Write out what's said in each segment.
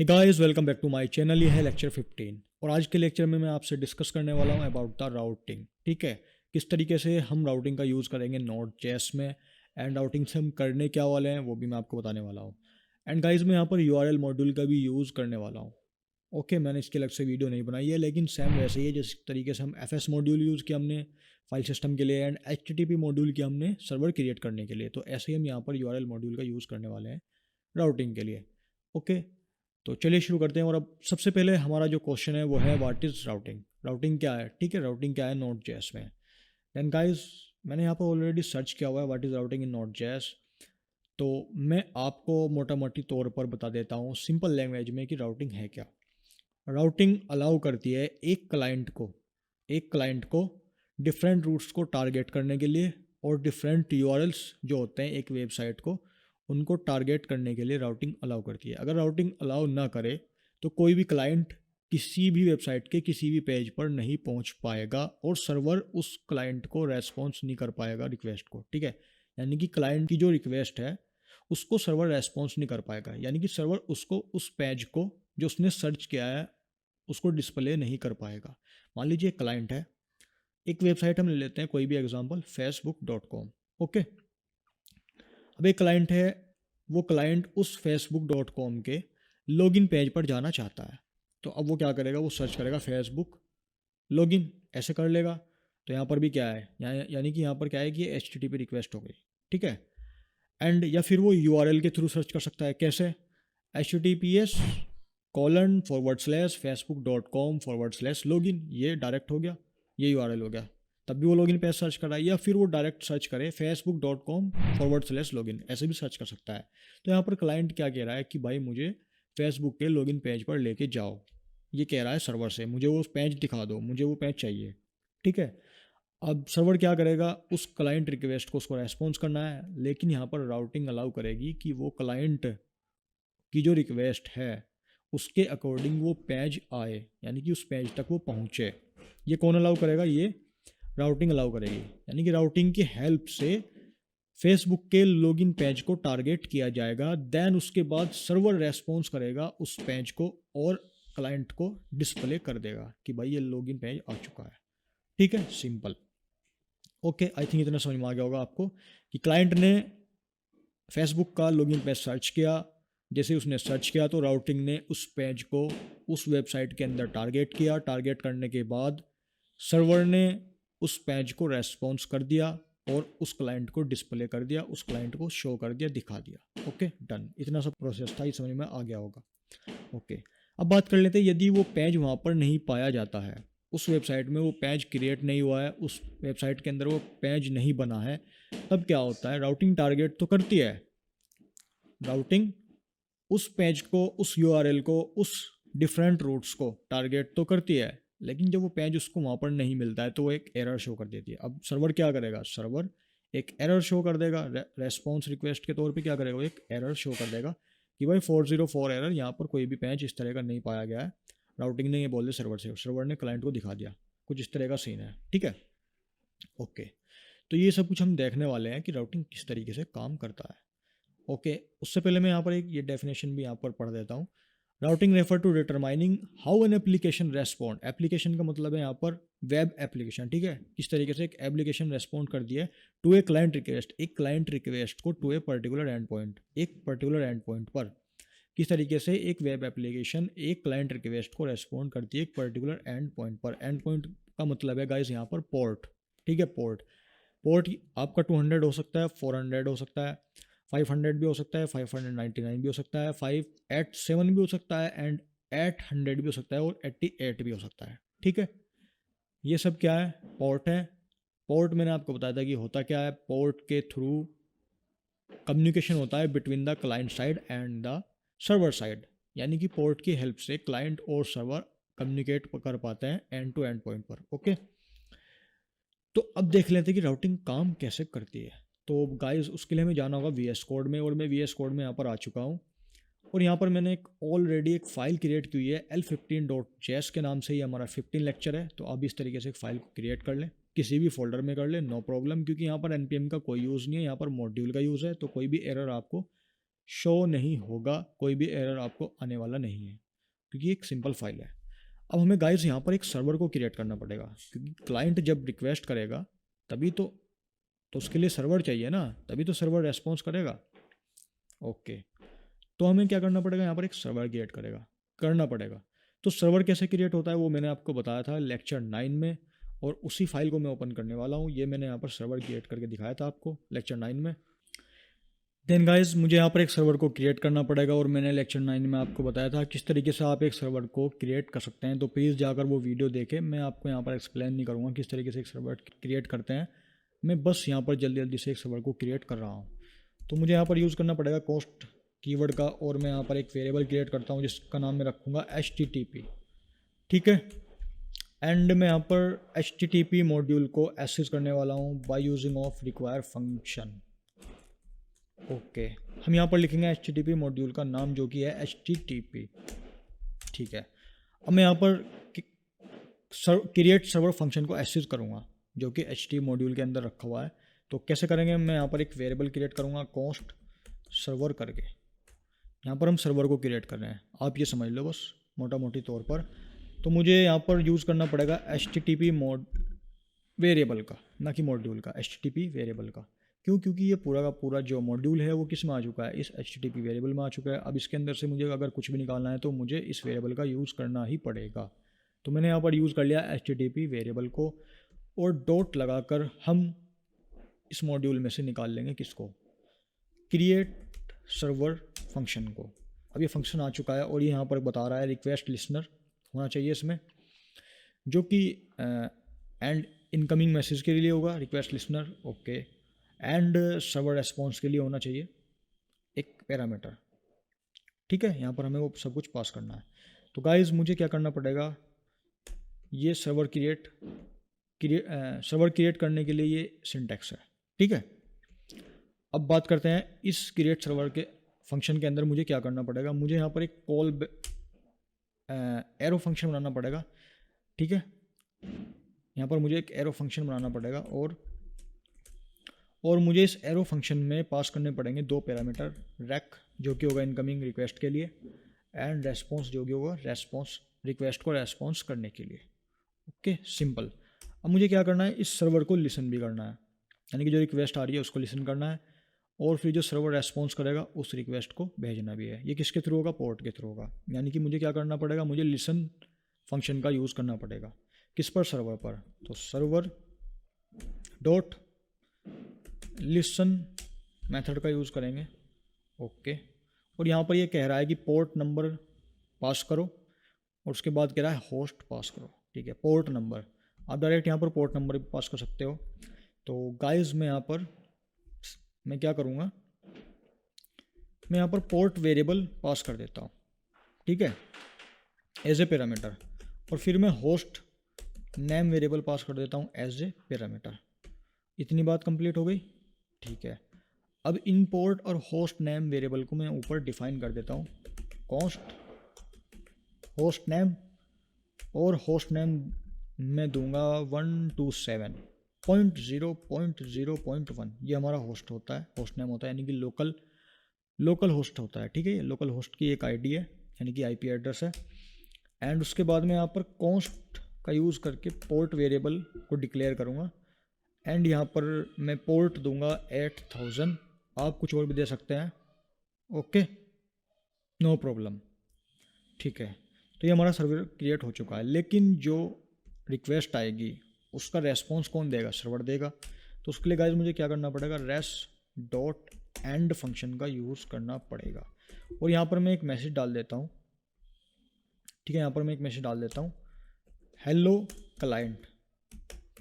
Hey guys, welcome back to my channel. ये है lecture 15 और आज के लेक्चर में मैं आपसे डिस्कस करने वाला हूँ अबाउट द राउटिंग। ठीक है, किस तरीके से हम राउटिंग का यूज़ करेंगे नोड जेएस में एंड राउटिंग से हम करने क्या वाले हैं वो भी मैं आपको बताने वाला हूँ। एंड गाइस, मैं यहाँ पर यूआरएल मॉड्यूल का भी यूज़ करने वाला हूँ। ओके, मैंने इसके अलग से वीडियो नहीं बनाई है, लेकिन सेम वैसे ही है जिस तरीके से हम एफएस मॉड्यूल यूज़ किया हमने फाइल सिस्टम के लिए एंड एचटीटीपी मॉड्यूल किया हमने सर्वर क्रिएट करने के लिए, तो ऐसे ही हम यहाँ पर यूआरएल मॉड्यूल का यूज़ करने वाले हैं राउटिंग के लिए। ओके, तो चलिए शुरू करते हैं। और अब सबसे पहले हमारा जो क्वेश्चन है वो है व्हाट इज़ राउटिंग। राउटिंग क्या है? ठीक है, राउटिंग क्या है नोड जेएस में। देन गाइस, मैंने यहाँ पर ऑलरेडी सर्च किया हुआ है what is routing in node JS. तो मैं आपको मोटा मोटी तौर पर बता देता हूँ सिंपल लैंग्वेज में कि राउटिंग है क्या। राउटिंग अलाउ करती है एक क्लाइंट को डिफरेंट रूट्स को टारगेट करने के लिए और डिफरेंट यूआरएल्स जो होते हैं एक वेबसाइट को उनको टारगेट करने के लिए राउटिंग अलाउ करती है। अगर राउटिंग अलाउ ना करे तो कोई भी क्लाइंट किसी भी वेबसाइट के किसी भी पेज पर नहीं पहुंच पाएगा और सर्वर उस क्लाइंट को रेस्पॉन्स नहीं कर पाएगा रिक्वेस्ट को। ठीक है, यानी कि क्लाइंट की जो रिक्वेस्ट है उसको सर्वर रेस्पॉन्स नहीं कर पाएगा, यानी कि सर्वर उसको उस पेज को जो उसने सर्च किया है उसको डिस्प्ले नहीं कर पाएगा। मान लीजिए एक क्लाइंट है, एक वेबसाइट हम ले लेते हैं कोई भी एग्जांपल facebook.com। ओके, अब एक क्लाइंट है, वो क्लाइंट उस facebook.com के लॉगिन पेज पर जाना चाहता है। तो अब वो क्या करेगा, वो सर्च करेगा फेसबुक लॉगिन, ऐसे कर लेगा। तो यहाँ पर भी क्या है, यानी कि यहाँ पर क्या है कि एच टी रिक्वेस्ट हो गई। ठीक है, एंड या फिर वो यूआरएल के थ्रू सर्च कर सकता है। कैसे? https://facebook.com/login, ये डायरेक्ट हो गया, ये यूआरएल हो गया। तब भी वो लॉगिन पेज सर्च कर रहा है, या फिर वो डायरेक्ट सर्च करे facebook.com/login, ऐसे भी सर्च कर सकता है। तो यहाँ पर क्लाइंट क्या कह रहा है कि भाई मुझे फेसबुक के लॉगिन पेज पर लेके जाओ, ये कह रहा है सर्वर से, मुझे वो पेज दिखा दो, मुझे वो पेज चाहिए। ठीक है, अब सर्वर क्या करेगा, उस क्लाइंट रिक्वेस्ट को उसको रेस्पॉन्स करना है, लेकिन यहाँ पर राउटिंग अलाउ करेगी कि वो क्लाइंट की जो रिक्वेस्ट है उसके अकॉर्डिंग वो पेज आए, यानी कि उस पेज तक वो पहुँचे। ये कौन अलाउ करेगा? ये राउटिंग अलाउ करेगी, यानी कि राउटिंग की हेल्प से फेसबुक के लॉगिन पेज को टारगेट किया जाएगा। देन उसके बाद सर्वर रेस्पॉन्स करेगा उस पेज को और क्लाइंट को डिस्प्ले कर देगा कि भाई ये लॉगिन पेज आ चुका है। ठीक है, सिंपल। ओके, आई थिंक इतना समझ में आ गया होगा आपको कि क्लाइंट ने फेसबुक का लॉगिन पेज सर्च किया, जैसे उसने सर्च किया तो राउटिंग ने उस पेज को उस वेबसाइट के अंदर टारगेट किया। टारगेट करने के बाद सर्वर ने उस पेज को रेस्पॉन्स कर दिया और उस क्लाइंट को डिस्प्ले कर दिया, उस क्लाइंट को शो कर दिया, दिखा दिया। Okay, done. इतना सब प्रोसेस था, ये समझ में आ गया होगा। ओके, अब बात कर लेते हैं यदि वो पेज वहाँ पर नहीं पाया जाता है, उस वेबसाइट में वो पेज क्रिएट नहीं हुआ है, उस वेबसाइट के अंदर वो पेज नहीं बना है, तब क्या होता है? राउटिंग टारगेट तो करती है, राउटिंग उस पेज को, उस यूआरएल को, उस डिफरेंट रूट्स को टारगेट तो करती है, लेकिन जब वो पेज उसको वहाँ पर नहीं मिलता है तो वो एक एरर शो कर देती है। अब सर्वर क्या करेगा? सर्वर एक एरर शो कर देगा, रेस्पॉन्स रिक्वेस्ट के तौर पे क्या करेगा? वो एक एरर शो कर देगा कि भाई 404 एरर, यहाँ पर कोई भी पेज इस तरह का नहीं पाया गया है। राउटिंग ने ये बोल दिया सर्वर से, सर्वर ने क्लाइंट को दिखा दिया, कुछ इस तरह का सीन है। ठीक है, ओके। तो ये सब कुछ हम देखने वाले हैं कि राउटिंग किस तरीके से काम करता है। ओके, उससे पहले मैं यहाँ पर एक ये डेफिनेशन भी यहाँ पर पढ़ देता हूँ। Routing refer to determining how an application respond. Application का मतलब है यहाँ पर वेब एप्लीकेशन। ठीक है, किस तरीके से एक एप्लीकेशन रेस्पॉन्ड कर दिया है टू ए क्लाइंट रिक्वेस्ट, एक क्लाइंट रिक्वेस्ट को to a particular end point, एक पर्टिकुलर एंड पॉइंट पर किस तरीके से एक वेब एप्लीकेशन एक क्लाइंट रिक्वेस्ट को रेस्पॉन्ड करती है एक पर्टिकुलर एंड पॉइंट पर। एंड पॉइंट का मतलब है गाइस यहाँ पर पोर्ट। ठीक है, पोर्ट पोर्ट आपका 200 हो सकता है, 400 हो सकता है, 500 भी हो सकता है, 599 भी हो सकता है, 587 भी हो सकता है एंड 800 भी हो सकता है और 88 भी हो सकता है। ठीक है, ये सब क्या है? पोर्ट है। पोर्ट मैंने आपको बताया था कि होता क्या है, पोर्ट के थ्रू कम्युनिकेशन होता है between the client side and the server side, यानी कि पोर्ट की हेल्प से क्लाइंट और सर्वर कम्युनिकेट कर पाते हैं एंड टू एंड पॉइंट पर। ओके, तो अब देख लेते हैं कि राउटिंग काम कैसे करती है। तो गाइस, उसके लिए हमें जाना होगा VS कोड में, और मैं VS कोड में यहाँ पर आ चुका हूँ और यहाँ पर मैंने ऑलरेडी एक फ़ाइल क्रिएट की हुई है l15.js के नाम से। ही हमारा 15 लेक्चर है, तो आप इस तरीके से एक फ़ाइल को क्रिएट कर लें, किसी भी फोल्डर में कर लें, नो प्रॉब्लम, क्योंकि यहाँ पर npm का कोई यूज़ नहीं है, यहाँ पर मॉड्यूल का यूज़ है, तो कोई भी एरर आपको शो नहीं होगा, कोई भी एरर आपको आने वाला नहीं है, क्योंकि एक सिंपल फाइल है। अब हमें गाइस यहाँ पर एक सर्वर को क्रिएट करना पड़ेगा, क्योंकि क्लाइंट जब रिक्वेस्ट करेगा तभी तो उसके लिए सर्वर चाहिए ना, तभी तो सर्वर रेस्पॉन्स करेगा। ओके, तो हमें क्या करना पड़ेगा, यहाँ पर एक सर्वर क्रिएट करना पड़ेगा। तो सर्वर कैसे क्रिएट होता है वो मैंने आपको बताया था लेक्चर 9 में, और उसी फाइल को मैं ओपन करने वाला हूँ। ये मैंने यहाँ पर सर्वर क्रिएट करके दिखाया था आपको लेक्चर 9 में। देन गाइस मुझे यहाँ पर एक सर्वर को क्रिएट करना पड़ेगा, और मैंने लेक्चर 9 में आपको बताया था किस तरीके से आप एक सर्वर को क्रिएट कर सकते हैं। तो प्लीज़ जाकर वो वीडियो देखें, मैं आपको यहाँ पर एक्सप्लेन नहीं करूँगा किस तरीके से एक सर्वर क्रिएट करते हैं, मैं बस यहाँ पर जल्दी जल्दी से एक सर्वर को क्रिएट कर रहा हूँ। तो मुझे यहाँ पर यूज़ करना पड़ेगा कॉस्ट कीवर्ड का, और मैं यहाँ पर एक वेरिएबल क्रिएट करता हूँ जिसका नाम मैं रखूँगा HTTP, ठीक है। एंड मैं यहाँ पर HTTP मॉड्यूल को एक्सेस करने वाला हूँ by using of require function. Okay, हम यहाँ पर लिखेंगे HTTP मॉड्यूल का नाम जो कि है HTTP, ठीक है। अब मैं यहाँ पर क्रिएट सर्वर फंक्शन को एक्सेस करूँगा जो कि HTTP मॉड्यूल के अंदर रखा हुआ है। तो कैसे करेंगे, मैं यहाँ पर एक वेरिएबल क्रिएट करूँगा कॉस्ट सर्वर करके, यहाँ पर हम सर्वर को क्रिएट कर रहे हैं, आप ये समझ लो बस मोटा मोटी तौर पर। तो मुझे यहाँ पर यूज़ करना पड़ेगा HTTP मोड वेरिएबल का, ना कि मॉड्यूल का, HTTP वेरिएबल का। क्यों, क्योंकि ये पूरा का पूरा जो मॉड्यूल है वो किस में आ चुका है, इस HTTP वेरिएबल में आ चुका है। अब इसके अंदर से मुझे अगर कुछ भी निकालना है तो मुझे इस वेरिएबल का यूज़ करना ही पड़ेगा। तो मैंने यहाँ पर यूज़ कर लिया HTTP वेरिएबल को, और डॉट लगाकर हम इस मॉड्यूल में से निकाल लेंगे किसको, क्रिएट सर्वर फंक्शन को। अब ये फंक्शन आ चुका है, और ये यहाँ पर बता रहा है रिक्वेस्ट लिसनर होना चाहिए इसमें, जो कि एंड इनकमिंग मैसेज के लिए होगा request listener, okay. And server response के लिए होना चाहिए एक पैरामीटर, ठीक है। यहाँ पर हमें वो सब कुछ पास करना है। तो गाइज मुझे क्या करना पड़ेगा, ये सर्वर क्रिएट करने के लिए ये सिंटैक्स है, ठीक है। अब बात करते हैं इस क्रिएट सर्वर के फंक्शन के अंदर मुझे क्या करना पड़ेगा। मुझे यहाँ पर एक कॉल एरो फंक्शन बनाना पड़ेगा, ठीक है। यहाँ पर मुझे एक एरो फंक्शन बनाना पड़ेगा, और मुझे इस एरो फंक्शन में पास करने पड़ेंगे दो पैरामीटर, रैक जो कि होगा इनकमिंग रिक्वेस्ट के लिए, एंड रेस्पॉन्स जो कि होगा रेस्पॉन्स रिक्वेस्ट को रेस्पॉन्स करने के लिए, ओके सिंपल। अब मुझे क्या करना है, इस सर्वर को लिसन भी करना है, यानी कि जो रिक्वेस्ट आ रही है उसको लिसन करना है, और फिर जो सर्वर रेस्पॉन्स करेगा उस रिक्वेस्ट को भेजना भी है। ये किसके थ्रू होगा, पोर्ट के थ्रू होगा। यानी कि मुझे क्या करना पड़ेगा, मुझे लिसन फंक्शन का यूज़ करना पड़ेगा किस पर, सर्वर पर। तो सर्वर डॉट लिसन मेथड का यूज़ करेंगे, ओके। और यहाँ पर ये कह रहा है कि पोर्ट नंबर पास करो, और उसके बाद कह रहा है होस्ट पास करो, ठीक है। पोर्ट नंबर, आप डायरेक्ट यहाँ पर पोर्ट नंबर भी पास कर सकते हो। तो गाइस मैं यहाँ पर मैं क्या करूँगा, मैं यहाँ पर पोर्ट वेरिएबल पास कर देता हूँ, ठीक है, एज ए पैरामीटर। और फिर मैं होस्ट नेम वेरिएबल पास कर देता हूँ एज ए पैरामीटर। इतनी बात कंप्लीट हो गई, ठीक है। अब इन पोर्ट और होस्ट नेम वेरिएबल को मैं ऊपर डिफाइन कर देता हूँ कॉस्ट होस्ट नेम, और होस्ट नेम मैं दूंगा 127.0.0.1, ये हमारा होस्ट होता है, होस्ट नेम होता है, यानी कि लोकल होस्ट होता है, ठीक है। ये लोकल होस्ट की एक आईडी है, यानी कि आईपी एड्रेस है। एंड उसके बाद मैं यहाँ पर कॉस्ट का यूज़ करके पोर्ट वेरिएबल को डिक्लेयर करूँगा, एंड यहाँ पर मैं पोर्ट दूंगा 8000, आप कुछ और भी दे सकते हैं, ओके नो प्रॉब्लम, ठीक है। तो ये हमारा सर्वर क्रिएट हो चुका है, लेकिन जो रिक्वेस्ट आएगी उसका रेस्पॉन्स कौन देगा, सर्वर देगा। तो उसके लिए गाइस मुझे क्या करना पड़ेगा, रेस डॉट एंड फंक्शन का यूज़ करना पड़ेगा। और यहाँ पर मैं एक मैसेज डाल देता हूँ, ठीक है। यहाँ पर मैं एक मैसेज डाल देता हूँ हेलो क्लाइंट,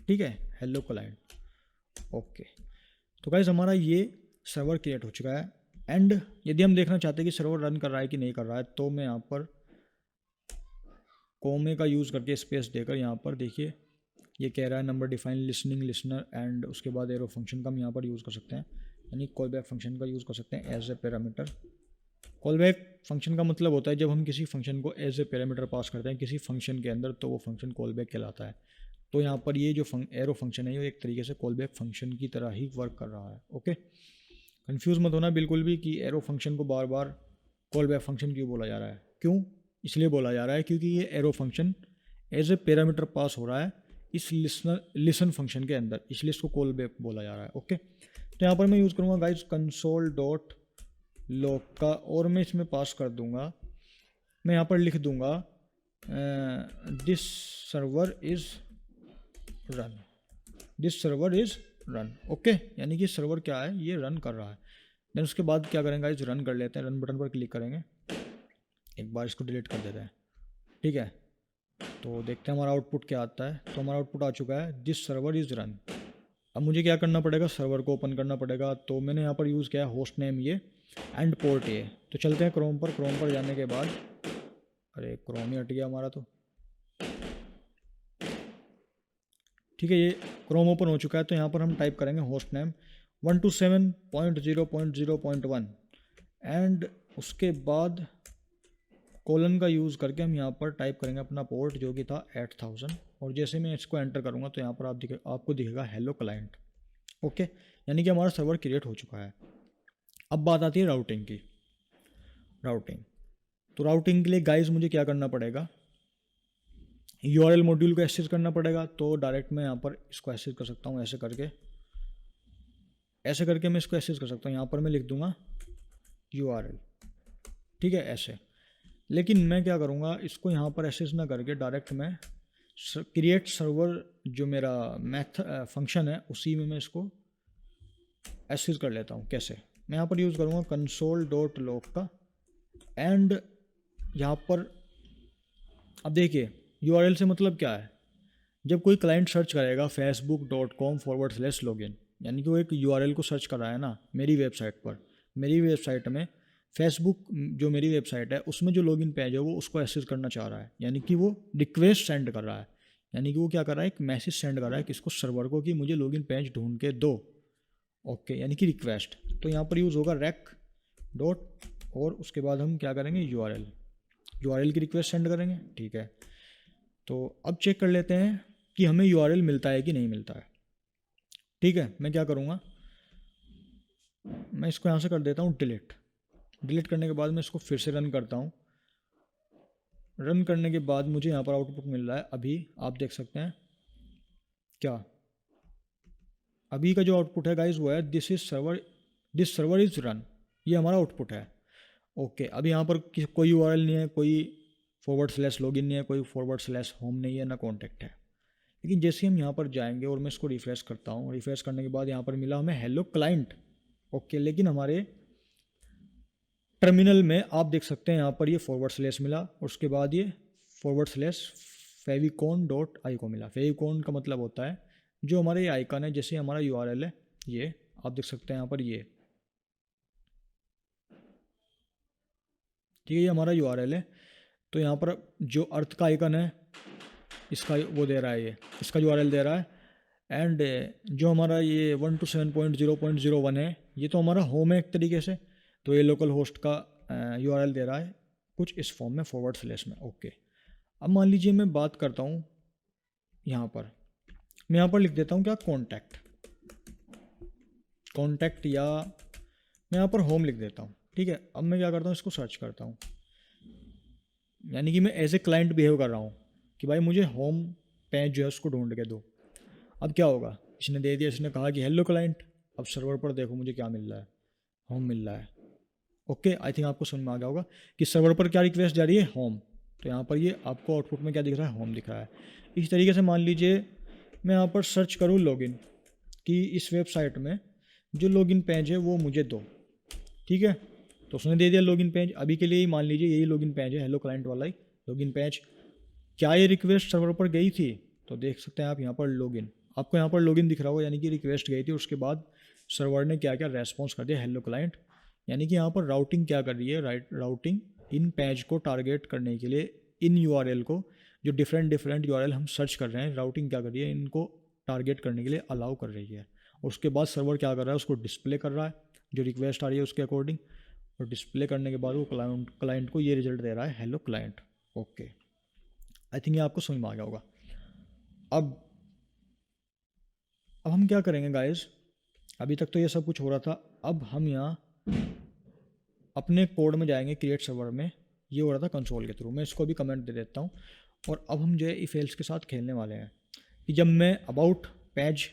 ठीक है, हेलो क्लाइंट, ओके। तो गाइस हमारा ये सर्वर क्रिएट हो चुका है। एंड यदि हम देखना चाहते हैं कि सर्वर रन कर रहा है कि नहीं कर रहा है, तो मैं यहाँ पर कोमे का यूज़ करके स्पेस देकर यहाँ पर देखिए ये कह रहा है number define listening listener, and उसके बाद एरो फंक्शन का हम यहाँ पर यूज़ कर सकते हैं, यानी कॉल बैक फंक्शन का यूज़ कर सकते हैं as a parameter. Call back function का मतलब होता है जब हम किसी फंक्शन को एज ए पैरामीटर पास करते हैं किसी फंक्शन के अंदर, तो वो फंक्शन कॉल बैक कहलाता है। तो यहाँ पर ये जो एरो फंक्शन है ये एक तरीके से कॉल बैक फंक्शन की तरह ही वर्क कर रहा है, ओके। कंफ्यूज मत होना बिल्कुल भी कि एरो फंक्शन को बार बार कॉल बैक फंक्शन क्यों बोला जा रहा है। क्यों इसलिए बोला जा रहा है क्योंकि ये arrow function as a parameter pass हो रहा है इस लिसन फंक्शन के अंदर, इसलिए इसको कॉल बैक बोला जा रहा है। ओके, तो यहाँ पर मैं यूज़ करूँगा गाइज कंसोल डॉट लॉग का, और मैं इसमें पास कर दूँगा, मैं यहाँ पर लिख दूँगा this server is run, this server is run. Okay, यानी कि सर्वर क्या है, ये रन कर रहा है। देन उसके बाद क्या करेंगे गाइज, रन कर लेते हैं, रन बटन पर क्लिक करेंगे, एक बार इसको डिलीट कर देते हैं। ठीक है, तो देखते हैं हमारा आउटपुट क्या आता है। तो हमारा आउटपुट आ चुका है दिस सर्वर इज़ रन। अब मुझे क्या करना पड़ेगा, सर्वर को ओपन करना पड़ेगा। तो मैंने यहाँ पर यूज़ किया है होस्ट नेम ये एंड पोर्ट ये। तो चलते हैं क्रोम पर, क्रोम पर जाने के बाद, अरे क्रोम ही हट गया हमारा तो। ठीक है, ये क्रोम ओपन हो चुका है। तो यहाँ पर हम टाइप करेंगे होस्ट नेम 127.0.0.1 एंड उसके बाद कोलन का यूज़ करके हम यहाँ पर टाइप करेंगे अपना पोर्ट जो कि था 8000। और जैसे मैं इसको एंटर करूँगा तो यहाँ पर आपको दिखेगा हेलो क्लाइंट। ओके, यानी कि हमारा सर्वर क्रिएट हो चुका है। अब बात आती है राउटिंग की। राउटिंग, तो राउटिंग के लिए गाइस मुझे क्या करना पड़ेगा, यूआरएल मॉड्यूल को एक्सेस करना पड़ेगा। तो डायरेक्ट मैं यहाँ पर इसको एक्सेस कर सकता हूँ, ऐसे करके मैं इसको एक्सेस कर सकता हूँ। यहाँ पर मैं लिख दूंगा यूआरएल, ठीक है, ऐसे। लेकिन मैं क्या करूँगा, इसको यहाँ पर एक्सेस ना करके डायरेक्ट मैं क्रिएट सर्वर जो मेरा मैथड फंक्शन है उसी में मैं इसको एक्सेस कर लेता हूँ। कैसे, मैं यहाँ पर यूज़ करूँगा कंसोल डॉट लॉग का एंड यहाँ पर अब देखिए यूआरएल से मतलब क्या है, जब कोई क्लाइंट सर्च करेगा facebook.com/login, यानी कि वो एक यूआरएल को सर्च कर रहा है ना मेरी वेबसाइट पर, मेरी वेबसाइट में फेसबुक जो मेरी वेबसाइट है उसमें जो लॉगिन पेज है वो उसको एक्सेस करना चाह रहा है, यानी कि वो रिक्वेस्ट सेंड कर रहा है, यानी कि वो क्या कर रहा है, एक मैसेज सेंड कर रहा है किसको, सर्वर को, कि मुझे लॉगिन पेज ढूंढ के दो। ओके, यानी कि रिक्वेस्ट। तो यहाँ पर यूज़ होगा रेक डॉट और उसके बाद हम क्या करेंगे, यूआरएल की रिक्वेस्ट सेंड करेंगे। ठीक है, तो अब चेक कर लेते हैं कि हमें यूआरएल मिलता है कि नहीं मिलता है। ठीक है, मैं क्या करूँगा, मैं इसको यहाँ से कर देता हूँ डिलीट करने के बाद मैं इसको फिर से रन करता हूँ। रन करने के बाद मुझे यहाँ पर आउटपुट मिल रहा है, अभी आप देख सकते हैं क्या, अभी का जो आउटपुट है गाइस वो है दिस सर्वर इज़ रन, ये हमारा आउटपुट है। ओके, अभी यहाँ पर कोई यूआरएल नहीं है, कोई /login नहीं है, कोई /home नहीं है, ना कॉन्टैक्ट है। लेकिन जैसे हम यहाँ पर जाएंगे और मैं इसको रिफ्रेश करता हूँ, रिफ्रेश करने के बाद यहाँ पर मिला हमें हेलो क्लाइंट। ओके, लेकिन हमारे टर्मिनल में आप देख सकते हैं यहाँ पर ये / मिला और उसके बाद ये /favicon.icon मिला। फेविकॉन का मतलब होता है जो हमारा ये आइकन है, जैसे हमारा यूआरएल है, ये आप देख सकते हैं यहाँ पर, ये ठीक है, ये हमारा यूआरएल है। तो यहाँ पर जो अर्थ का आइकन है इसका वो दे रहा है, ये इसका यूआरएल दे रहा है। एंड जो हमारा ये 127.0.0.1 है ये तो हमारा होम है एक तरीके से, तो ये लोकल होस्ट का यूआरएल दे रहा है कुछ इस फॉर्म में / में। ओके, अब मान लीजिए मैं बात करता हूँ यहाँ पर, मैं यहाँ पर लिख देता हूँ क्या, कॉन्टैक्ट या मैं यहाँ पर होम लिख देता हूँ। ठीक है, अब मैं क्या करता हूँ, इसको सर्च करता हूँ, यानी कि मैं एज ए क्लाइंट बिहेव कर रहा हूँ कि भाई मुझे होम पेज जो है उसको ढूंढ के दो। अब क्या होगा, इसने दे दिया, इसने कहा कि हेलो क्लाइंट। अब सर्वर पर देखो मुझे क्या मिल रहा है, होम मिल रहा है। ओके, आई थिंक आपको समझ में आ गया होगा कि सर्वर पर क्या रिक्वेस्ट जा रही है, होम। तो यहाँ पर ये आपको आउटपुट में क्या दिख रहा है, होम दिख रहा है। इस तरीके से मान लीजिए मैं यहाँ पर सर्च करूँ लॉगिन, कि इस वेबसाइट में जो लॉगिन पेज है वो मुझे दो। ठीक है, तो उसने दे दिया लॉगिन पेज, अभी के लिए ही मान लीजिए यही लॉगिन पेज है, हेलो क्लाइंट वाला ही लॉगिन पेज। क्या ये रिक्वेस्ट सर्वर पर गई थी, तो देख सकते हैं आप यहाँ पर लॉगिन, आपको यहाँ पर लॉगिन दिख रहा होगा, यानी कि रिक्वेस्ट गई थी, उसके बाद सर्वर ने क्या क्या रेस्पॉन्स कर दिया, हेलो क्लाइंट। यानी कि यहाँ पर राउटिंग क्या कर रही है, राउटिंग इन पेज को टारगेट करने के लिए, इन यूआरएल को, जो डिफरेंट यूआरएल हम सर्च कर रहे हैं, राउटिंग क्या कर रही है, इनको टारगेट करने के लिए अलाउ कर रही है। और उसके बाद सर्वर क्या कर रहा है, उसको डिस्प्ले कर रहा है जो रिक्वेस्ट आ रही है उसके अकॉर्डिंग, और डिस्प्ले करने के बाद वो क्लाइंट को ये रिजल्ट दे रहा है, hello client. Okay, I think ये आपको समझ में आ गया होगा। अब हम क्या करेंगे गाइस, अभी तक तो ये सब कुछ हो रहा था। अब हम यहाँ अपने कोड में जाएंगे, क्रिएट सर्वर में। ये हो रहा था कंसोल के थ्रू। मैं इसको भी कमेंट दे देता हूँ। और अब हम जो है इफ एल्स के साथ खेलने वाले हैं कि जब मैं अबाउट पेज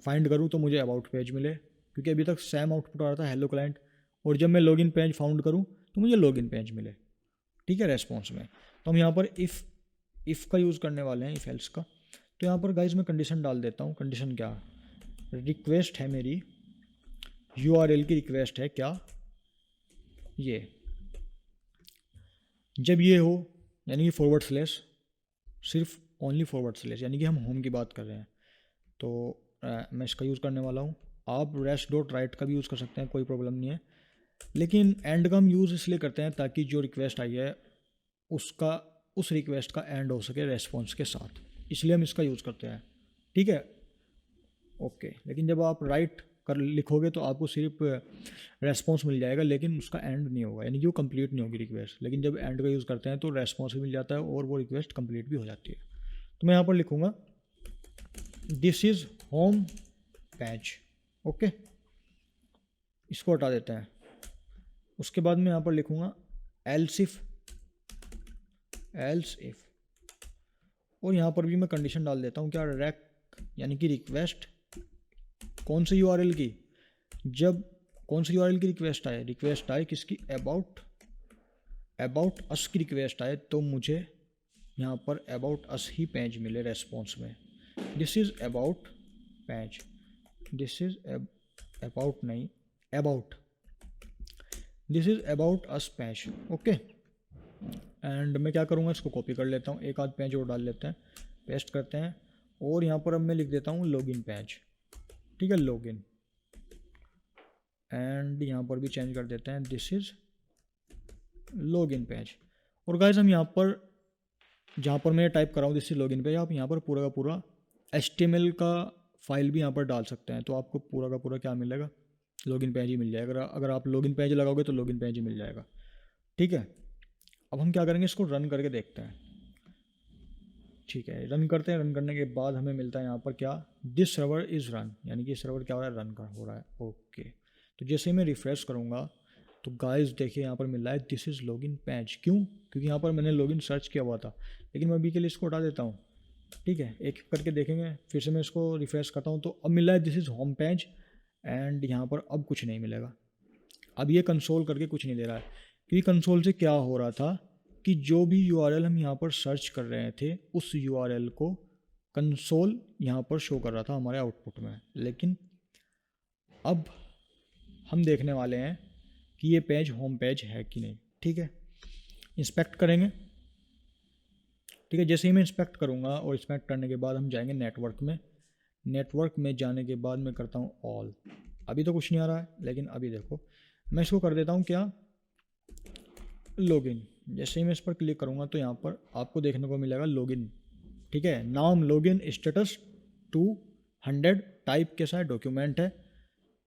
फाइंड करूँ तो मुझे अबाउट पेज मिले, क्योंकि अभी तक सेम आउटपुट आ रहा था हेलो क्लाइंट। और जब मैं लॉगिन पेज फाउंड करूँ तो मुझे लॉगिन पेज मिले, ठीक है, रेस्पॉन्स में। तो हम यहाँ पर इफ़ का यूज़ करने वाले हैं, इफ एल्स का। तो यहाँ पर गाइज मैं कंडीशन डाल देता हूँ। कंडीशन क्या, रिक्वेस्ट है मेरी, URL की रिक्वेस्ट है क्या, ये जब ये हो, यानी कि फॉरवर्ड स्लैश, सिर्फ ओनली फॉरवर्ड स्लैश, यानी कि हम होम की बात कर रहे हैं, तो मैं इसका यूज़ करने वाला हूँ। आप रेस्ट डॉट राइट का भी यूज़ कर सकते हैं, कोई प्रॉब्लम नहीं है। लेकिन एंड का हम यूज़ इसलिए करते हैं ताकि जो रिक्वेस्ट आई है उसका, उस रिक्वेस्ट का एंड हो सके रेस्पॉन्स के साथ, इसलिए हम इसका यूज़ करते हैं, ठीक है, ओके। लेकिन जब आप राइट कर लिखोगे तो आपको सिर्फ रेस्पॉन्स मिल जाएगा, लेकिन उसका एंड नहीं होगा, यानी कि वो कंप्लीट नहीं होगी रिक्वेस्ट। लेकिन जब एंड का यूज़ करते हैं तो रेस्पॉन्स भी मिल जाता है और वो रिक्वेस्ट कंप्लीट भी हो जाती है। तो मैं यहाँ पर लिखूँगा this is home page, okay, इसको हटा देते हैं। उसके बाद मैं यहाँ पर लिखूँगा एल्स इफ, और यहाँ पर भी मैं कंडीशन डाल देता हूँ क्या, रेक, यानी कि रिक्वेस्ट कौन सी URL की, जब कौन सी URL की रिक्वेस्ट आए किसकी, अबाउट अस की रिक्वेस्ट आए, तो मुझे यहाँ पर अबाउट अस ही पेज मिले रेस्पॉन्स में। This is about page, this is about नहीं, about, this is about us page, okay. And मैं क्या करूँगा, इसको कॉपी कर लेता हूँ, एक आध पेज और डाल लेते हैं, पेस्ट करते हैं। और यहाँ पर अब मैं लिख देता हूँ लॉगिन पेज, ठीक है, लॉगिन। एंड यहाँ पर भी चेंज कर देते हैं, दिस इज़ लॉगिन पेज। और गाइस हम यहाँ पर, जहाँ पर मैं टाइप कर रहा हूँ दिस इज लॉगिन पेज, आप यहाँ पर पूरा का पूरा HTML का फाइल भी यहाँ पर डाल सकते हैं, तो आपको पूरा का पूरा क्या मिलेगा, लॉगिन पेज ही मिल जाएगा। अगर आप लॉगिन पेज लगाओगे तो लॉगिन पेज ही मिल जाएगा, ठीक है। अब हम क्या करेंगे, इसको रन करके देखते हैं, ठीक है, रन करते हैं। रन करने के बाद हमें मिलता है यहाँ पर क्या, दिस सर्वर इज़ रन, यानी कि सर्वर क्या हो रहा है, रन हो रहा है, ओके। तो जैसे ही मैं रिफ्रेश करूँगा तो गाइस देखिए यहाँ पर मिल रहा है दिस इज़ लॉगिन पेज। क्यों, क्योंकि यहाँ पर मैंने लॉगिन सर्च किया हुआ था। लेकिन मैं अभी के लिए इसको हटा देता हूँ, ठीक है, एक करके देखेंगे। फिर से मैं इसको रिफ्रेश करता हूँ तो अब मिला है this is home page, and यहाँ पर अब कुछ नहीं मिलेगा। अब ये कंसोल करके कुछ नहीं दे रहा है, क्योंकि कंसोल से क्या हो रहा था कि जो भी URL हम यहाँ पर सर्च कर रहे थे उस URL को कंसोल यहाँ पर शो कर रहा था हमारे आउटपुट में। लेकिन अब हम देखने वाले हैं कि ये पेज होम पेज है कि नहीं, ठीक है। इंस्पेक्ट करेंगे, ठीक है। जैसे ही मैं इंस्पेक्ट करूँगा और इंस्पेक्ट करने के बाद हम जाएंगे नेटवर्क में। नेटवर्क में जाने के बाद मैं करता हूँ ऑल। अभी तो कुछ नहीं आ रहा है, लेकिन अभी देखो मैं इसको कर देता हूँ क्या, लॉगिन। जैसे ही मैं इस पर क्लिक करूँगा तो यहाँ पर आपको देखने को मिलेगा लॉगिन, ठीक है, नाम लॉगिन, स्टेटस 200, टाइप कैसा है, डॉक्यूमेंट है,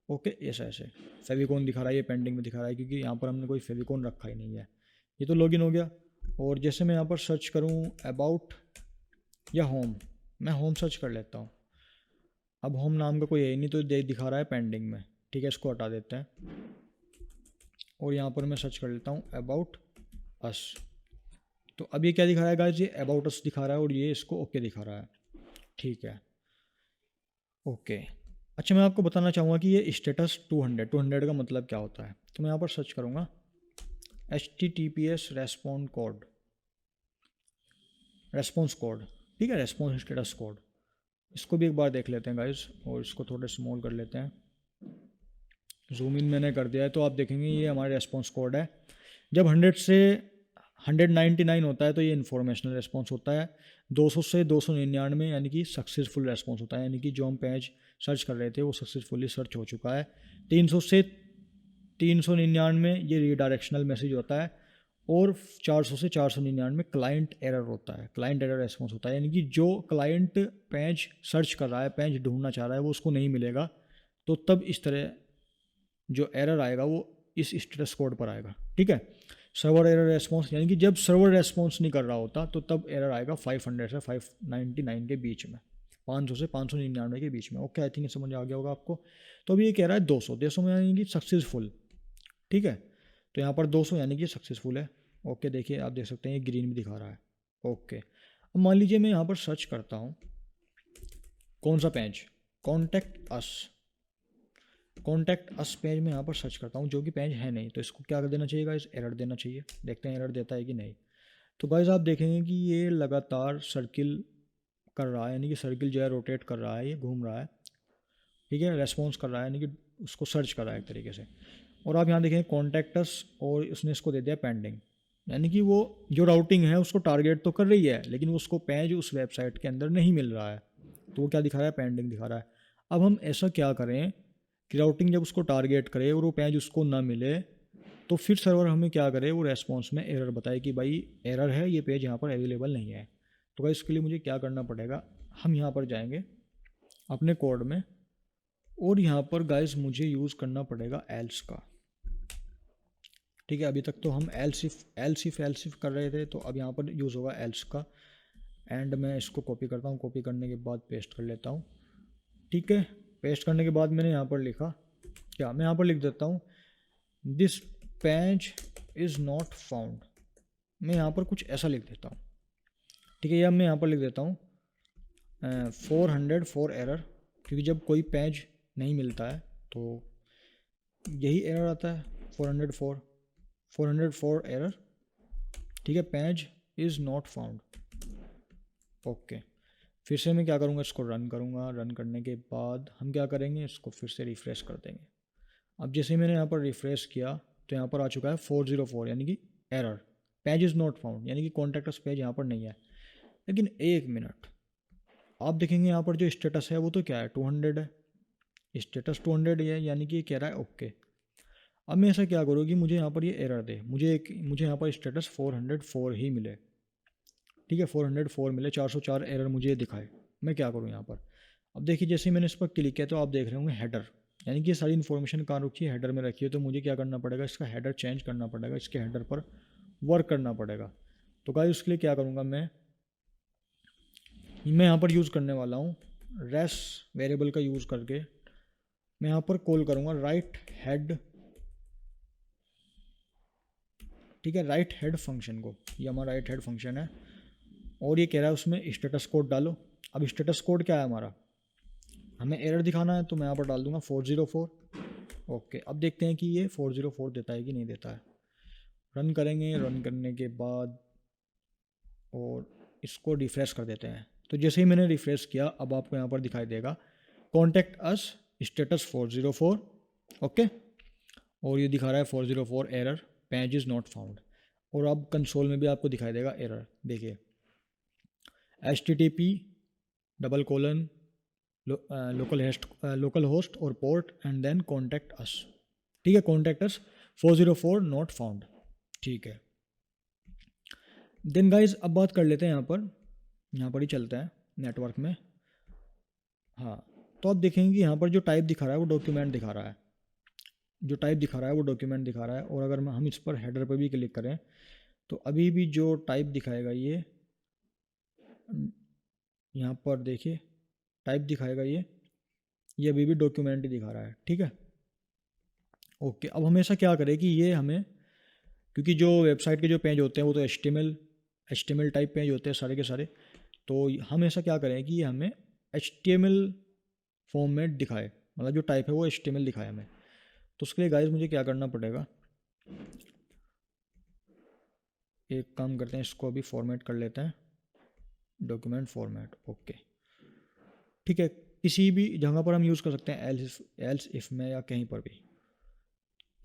ओके, ऐसा ऐसे फेविकॉन दिखा रहा है, ये पेंडिंग में दिखा रहा है क्योंकि यहाँ पर हमने कोई फेविकॉन रखा ही नहीं है। ये तो लॉगिन हो गया। और जैसे मैं यहाँ पर सर्च करूँ अबाउट या होम, मैं होम सर्च कर लेता हूँ। अब होम नाम का कोई है ही नहीं तो दिखा रहा है पेंडिंग में, ठीक है, इसको हटा देते हैं। और यहाँ पर मैं सर्च कर लेता हूँ अबाउट अस। तो अब ये क्या दिखा रहा है गाइस, ये अबाउट अस दिखा रहा है और ये इसको ओके दिखा रहा है, ठीक है, ओके। अच्छा, मैं आपको बताना चाहूँगा कि ये स्टेटस 200 का मतलब क्या होता है। तो मैं यहाँ पर सर्च करूँगा HTTPS रेस्पॉन्स कोड, ठीक है, रेस्पॉन्स स्टेटस कोड। इसको भी एक बार देख लेते हैं गाइस, और इसको थोड़े स्मॉल कर लेते हैं। जूम इन मैंने कर दिया है तो आप देखेंगे ये हमारा रेस्पॉन्स कोड है। जब 100 से 199 होता है तो ये इन्फॉर्मेशनल रेस्पॉन्स होता है। 200 से 299 यानी कि सक्सेसफुल रेस्पॉन्स होता है, यानी कि जो हम पेज सर्च कर रहे थे वो सक्सेसफुली सर्च हो चुका है। 300 से 399 ये रीडायरेक्शनल मैसेज होता है। और 400 से 499 क्लाइंट एरर होता है, क्लाइंट एरर रेस्पॉन्स होता है, यानी कि जो क्लाइंट पेज सर्च कर रहा है, पेज ढूंढना चाह रहा है, वो उसको नहीं मिलेगा, तो तब इस तरह जो एरर आएगा वो इस स्टेटस कोड पर आएगा, ठीक है। सर्वर एरर रेस्पॉन्स, यानी कि जब सर्वर रेस्पॉन्स नहीं कर रहा होता तो तब एरर आएगा 500 से 599 के बीच में, 500 से 599 के बीच में। ओके, आई थिंक समझ आ गया होगा आपको। तो अभी ये कह रहा है 200, 200 में यानी कि सक्सेसफुल। ठीक है, तो यहाँ पर 200 यानी कि सक्सेसफुल है। ओके, देखिए आप देख सकते हैं ये ग्रीन भी दिखा रहा है। ओके, अब मान लीजिए मैं यहाँ पर सर्च करता हूँ कौन सा page, contact us, contact us page में यहाँ पर सर्च करता हूँ, जो कि पेज है नहीं, तो इसको क्या कर देना चाहिए गाइस, एरर देना चाहिए। देखते हैं एरर देता है कि नहीं। तो गाइस आप देखेंगे कि ये लगातार सर्किल कर रहा है, यानी कि सर्किल जो है रोटेट कर रहा है, ये घूम रहा है। ठीक है, रेस्पॉन्स कर रहा है, यानी कि उसको सर्च कर रहा है एक तरीके से। और आप यहाँ देखें कॉन्टैक्टस, और उसने इसको दे दिया पेंडिंग, यानी कि वो जो राउटिंग है उसको टारगेट तो कर रही है, लेकिन उसको पेज उस वेबसाइट के अंदर नहीं मिल रहा है, तो वो क्या दिखा रहा है, पेंडिंग दिखा रहा है। अब हम ऐसा क्या करें कि राउटिंग जब उसको टारगेट करे और वो पेज उसको ना मिले, तो फिर सर्वर हमें क्या करे, वो रेस्पॉन्स में एरर बताए कि भाई एरर है, ये पेज यहाँ पर अवेलेबल नहीं है। तो भाई इसके लिए मुझे क्या करना पड़ेगा, हम यहाँ पर जाएंगे अपने कोड में, और यहाँ पर गाइस मुझे यूज़ करना पड़ेगा एल्स का। ठीक है, अभी तक तो हम एल्सिफ कर रहे थे, तो अब यहाँ पर यूज़ होगा एल्स का। एंड मैं इसको कॉपी करता हूँ, कॉपी करने के बाद पेस्ट कर लेता हूँ। ठीक है, पेस्ट करने के बाद मैंने यहाँ पर लिखा क्या, मैं यहाँ पर लिख देता हूँ this page is not found. मैं यहाँ पर कुछ ऐसा लिख देता हूँ। ठीक है, या मैं यहाँ पर लिख देता हूँ 400 फॉर एरर, क्योंकि जब कोई पेज नहीं मिलता है तो यही एरर आता है, 400 फॉर एरर। ठीक है, page is not found. Okay, फिर से मैं क्या करूँगा, इसको रन करूँगा। रन करने के बाद हम क्या करेंगे, इसको फिर से रिफ़्रेश कर देंगे। अब जैसे मैंने यहाँ पर रिफ़्रेश किया तो यहाँ पर आ चुका है 404, यानी कि error, page is not found, यानी कि कॉन्टैक्टस पेज यहाँ पर नहीं है। लेकिन एक मिनट, आप देखेंगे यहाँ पर जो स्टेटस है वो तो क्या है, 200 है, स्टेटस 200 है, यानी कि ये कह रहा है ओके। अब मैं ऐसा क्या करूँ कि मुझे यहाँ पर ये एरर दे, मुझे यहाँ पर स्टेटस 404 ही मिले। ठीक है, 404 मिले, 404 एरर मुझे दिखाए। मैं क्या करूँ यहाँ पर, अब देखिए जैसे ही मैंने इस पर क्लिक किया तो आप देख रहे होंगे हेडर, यानी कि ये सारी इन्फॉर्मेशन कहाँ रखी है, हेडर में रखी है। तो मुझे क्या करना पड़ेगा, इसका हेडर चेंज करना पड़ेगा, इसके हेडर पर वर्क करना पड़ेगा। तो गाइस उसके लिए क्या करूँगा, मैं यहाँ पर यूज़ करने वाला हूँ रेस वेरिएबल का यूज़ करके। मैं यहाँ पर कॉल करूँगा राइट हेड। ठीक है, राइट हेड फंक्शन को, ये हमारा राइट हेड फंक्शन है, और ये कह रहा है उसमें स्टेटस कोड डालो। अब स्टेटस कोड क्या है हमारा, हमें एरर दिखाना है, तो मैं यहाँ पर डाल दूंगा 404। ओके, अब देखते हैं कि ये 404 देता है कि नहीं देता है। रन करेंगे, रन करने के बाद और इसको रिफ्रेश कर देते हैं। तो जैसे ही मैंने रिफ्रेश किया, अब आपको यहाँ पर दिखाई देगा कॉन्टैक्ट अस स्टेटस 404। ओके, और ये दिखा रहा है 404 error, page is not found. और अब कंसोल में भी आपको दिखाई देगा एरर, देखिए HTTP double colon local host और port and then contact us. ठीक है, कॉन्टैक्ट अस 404 नॉट फाउंड। ठीक है, देन गाइज अब बात कर लेते हैं यहाँ पर ही चलता है नेटवर्क में। हाँ, तो आप देखेंगे कि यहाँ पर जो टाइप दिखा रहा है वो डॉक्यूमेंट दिखा रहा है, जो टाइप दिखा रहा है वो डॉक्यूमेंट दिखा रहा है। और अगर हम इस पर हेडर पर भी क्लिक करें तो अभी भी जो टाइप दिखाएगा यहाँ पर देखिए टाइप दिखाएगा ये अभी भी डॉक्यूमेंट ही दिखा रहा है। ठीक है, ओके, अब हमेशा क्या करें कि ये हमें, क्योंकि जो वेबसाइट के जो पेज होते हैं वो तो H T M L type page होते हैं सारे के सारे, तो हम ऐसा क्या करें कि ये हमें HTML फॉर्म में दिखाए, मतलब जो टाइप है वो HTML दिखाए हमें। तो उसके लिए गाइस मुझे क्या करना पड़ेगा, एक काम करते हैं, इसको अभी फॉर्मेट कर लेते हैं, डॉक्यूमेंट फॉर्मेट। ओके, ठीक है, किसी भी जगह पर हम यूज़ कर सकते हैं एल्स इफ में या कहीं पर भी।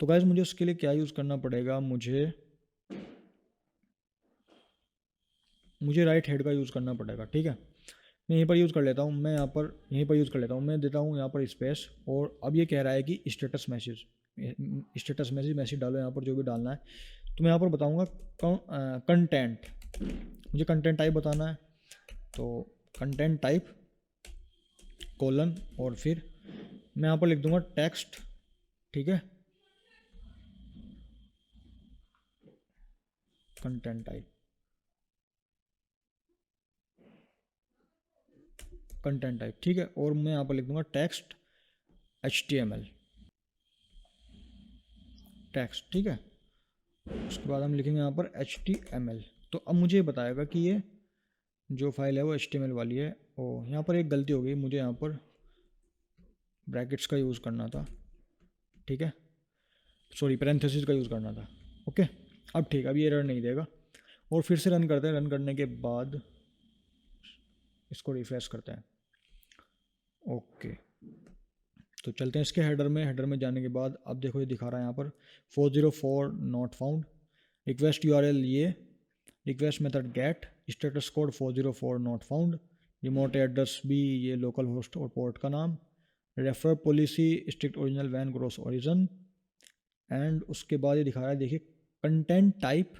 तो गाइस मुझे उसके लिए क्या यूज़ करना पड़ेगा, मुझे राइट हेड का यूज़ करना पड़ेगा। ठीक है, मैं यहीं पर यूज़ कर लेता हूँ, यहीं पर यूज़ कर लेता हूँ, मैं देता हूँ यहाँ पर स्पेस। और अब ये कह रहा है कि स्टेटस मैसेज डालो, यहाँ पर जो भी डालना है। तो मैं यहाँ पर बताऊँगा कंटेंट, मुझे कंटेंट टाइप बताना है, तो कंटेंट टाइप कोलन, और फिर मैं यहाँ पर लिख दूँगा टेक्स्ट। ठीक है, कंटेंट टाइप, कंटेंट टाइप, ठीक है। और मैं यहाँ पर लिख दूंगा टेक्स्ट HTML टेक्स्ट, ठीक है। उसके बाद हम लिखेंगे यहाँ पर HTML। तो अब मुझे बताएगा कि ये जो फाइल है वो HTML वाली है। और यहाँ पर एक गलती हो गई, मुझे यहाँ पर ब्रैकेट्स का यूज़ करना था, ठीक है, सॉरी पैरेंथेसिस का यूज़ करना था। ओके, अब ठीक, अब ये एरर नहीं देगा। और फिर से रन करते हैं। रन करने के बाद इसको रिफ्रेश करते हैं। ओके, तो चलते हैं इसके हेडर में। हेडर में जाने के बाद अब देखो ये दिखा रहा है यहाँ पर 404 नॉट फाउंड, रिक्वेस्ट URL ये, request method get, status code 404 not found, remote address भी ये लोकल होस्ट और पोर्ट का नाम, refer policy strict original when cross origin. And उसके बाद ये दिखा रहा है, देखिए कंटेंट टाइप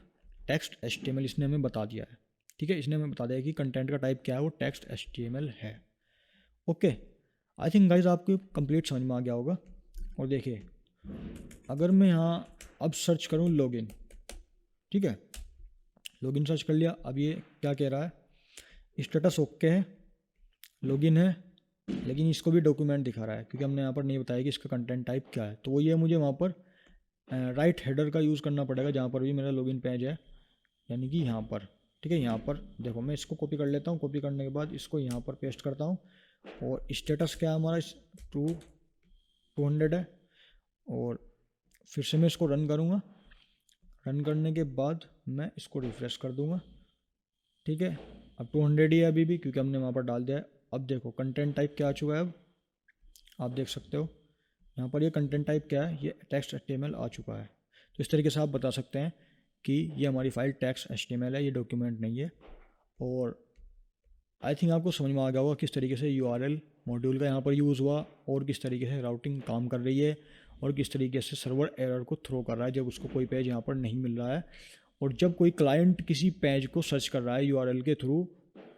टेक्स्ट HTML इसने हमें बता दिया है, ठीक है। इसने हमें बता दिया कि कंटेंट का टाइप क्या है, वो टेक्स्ट HTML है। ओके, आई थिंक गाइज आपको कंप्लीट समझ में आ गया होगा। और देखिए अगर मैं यहाँ अब सर्च करूँ लॉगिन, ठीक है, लॉगिन सर्च कर लिया। अब ये क्या कह रहा है, स्टेटस ओके है, लॉगिन है, लेकिन इसको भी डॉक्यूमेंट दिखा रहा है क्योंकि हमने यहाँ पर नहीं बताया कि इसका कंटेंट टाइप क्या है। तो वो ये मुझे वहाँ पर राइट हेडर का यूज़ करना पड़ेगा जहाँ पर भी मेरा लॉगिन पेज है, यानी कि यहाँ पर, ठीक है। यहाँ पर देखो मैं इसको कॉपी कर लेता हूँ, कॉपी करने के बाद इसको यहाँ पर पेस्ट करता हूँ। और स्टेटस क्या है हमारा, 200 है। और फिर से मैं इसको रन करूँगा। रन करने के बाद मैं इसको रिफ्रेश कर दूँगा, ठीक है। अब 200 ही है अभी भी क्योंकि हमने वहाँ पर डाल दिया है। अब देखो कंटेंट टाइप क्या आ चुका है, अब आप देख सकते हो यहाँ पर ये कंटेंट टाइप क्या है, ये टेक्स्ट HTML आ चुका है। तो इस तरीके से आप बता सकते हैं कि ये हमारी फाइल टेक्स्ट HTML है, ये डॉक्यूमेंट नहीं है। और आई थिंक आपको समझ में आ गया होगा किस तरीके से URL मॉड्यूल का यहाँ पर यूज़ हुआ और किस तरीके से राउटिंग काम कर रही है और किस तरीके से सर्वर एरर को थ्रो कर रहा है जब उसको कोई पेज यहाँ पर नहीं मिल रहा है। और जब कोई क्लाइंट किसी पेज को सर्च कर रहा है URL के थ्रू,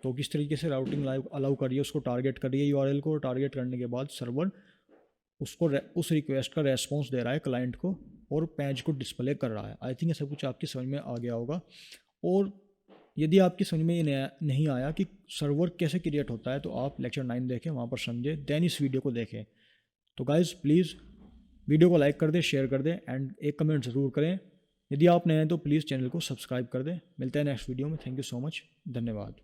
तो किस तरीके से राउटिंग अलाउ कर रही है, उसको टारगेट कर रही है URL को, टारगेट करने के बाद सर्वर उसको उस रिक्वेस्ट का रेस्पॉन्स दे रहा है क्लाइंट को और पेज को डिस्प्ले कर रहा है। आई थिंक ये सब कुछ आपकी समझ में आ गया होगा। और यदि आपकी समझ में ये नहीं आया कि सर्वर कैसे क्रिएट होता है, तो आप लेक्चर 9 देखें, वहाँ पर समझे, देन इस वीडियो को देखें। तो गाइज़ प्लीज़ वीडियो को लाइक कर दें, शेयर कर दें एंड एक कमेंट ज़रूर करें। यदि आप नए हैं तो प्लीज़ चैनल को सब्सक्राइब कर दें। मिलते हैं नेक्स्ट वीडियो में। थैंक यू सो मच, धन्यवाद।